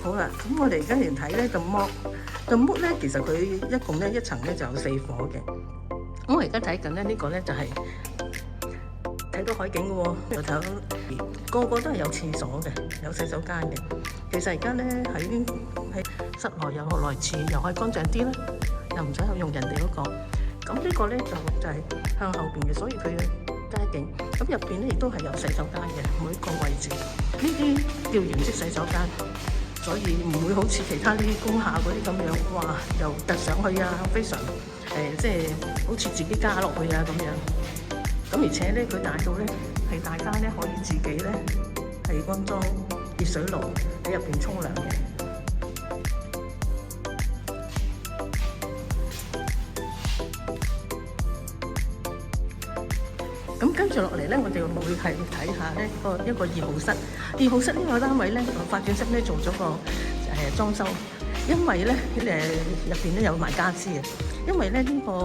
好啦，咁我哋而家嚟睇咧個木咧，其實佢一共咧一層咧就有4火嘅。咁我而家睇緊咧呢個咧就係睇到海景嘅喎，又睇個個都係有廁所嘅，有洗手間嘅。其實而家咧喺室內有內廁，又可以乾淨啲啦，又唔使用人哋嗰個。咁呢個咧就係向後邊嘅，所以佢嘅街景。咁入邊咧亦都係有洗手間嘅，每一個位置。呢啲叫原式洗手間，所以唔會好似其他啲工廈嗰啲咁樣，哇，又突上去啊，非常即係好似自己加落去啊咁樣。咁而且咧，佢大到咧係大家咧可以自己咧係安裝熱水爐喺入邊沖涼嘅。咁跟住落嚟咧，我哋會係睇下咧一個2號室。2號室呢個單位咧，發展室咧做咗個裝修，因為咧入邊咧有賣傢俬嘅。因為咧呢個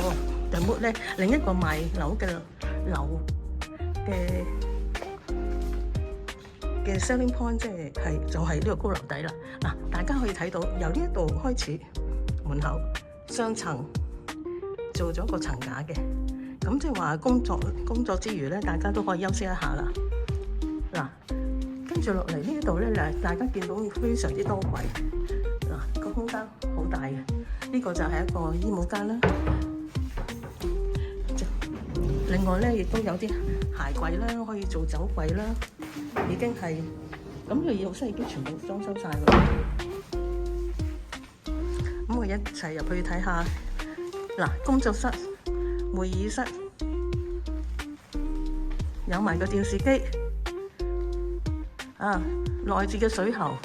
The Mood咧，另一個賣樓嘅樓嘅 selling point 就係呢個高樓底啦。嗱，大家可以睇到由呢一度開始，門口雙層做咗個層架嘅。咁即係話工作之餘咧，大家都可以休息一下啦。嗱，跟住落嚟呢度咧，大家見到非常之多櫃。嗱，個空間好大嘅。呢個就係一個衣帽間啦。另外咧，亦都有啲鞋櫃啦，可以做酒櫃啦。已經係咁，呢個2號室已經全部裝修晒啦。咁我一齊入去睇下。嗱，工作室、會議室，有埋個電視機，內置嘅水喉、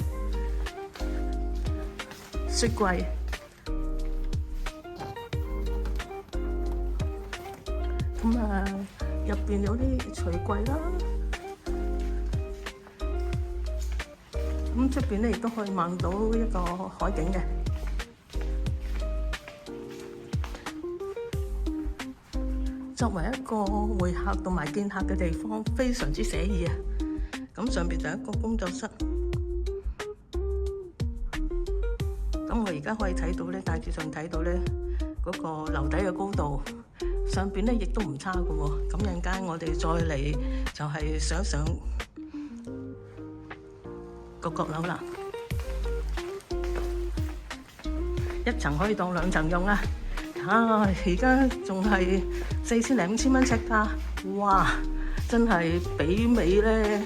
雪櫃，咁入邊有啲櫥櫃啦，咁出邊咧亦都可以望到一個海景嘅。作為一個會客同埋見客嘅地方，非常之寫意啊！咁上邊就一個工作室，咁我而家可以睇到咧，大致上睇到咧嗰個樓底嘅高度，上邊咧亦都唔差嘅喎。咁陣間我哋再嚟就係上個閣樓啦，一層可以當2層用啊！而家仲係4000零5000蚊尺價，哇！真係媲美咧呢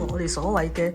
我哋所謂嘅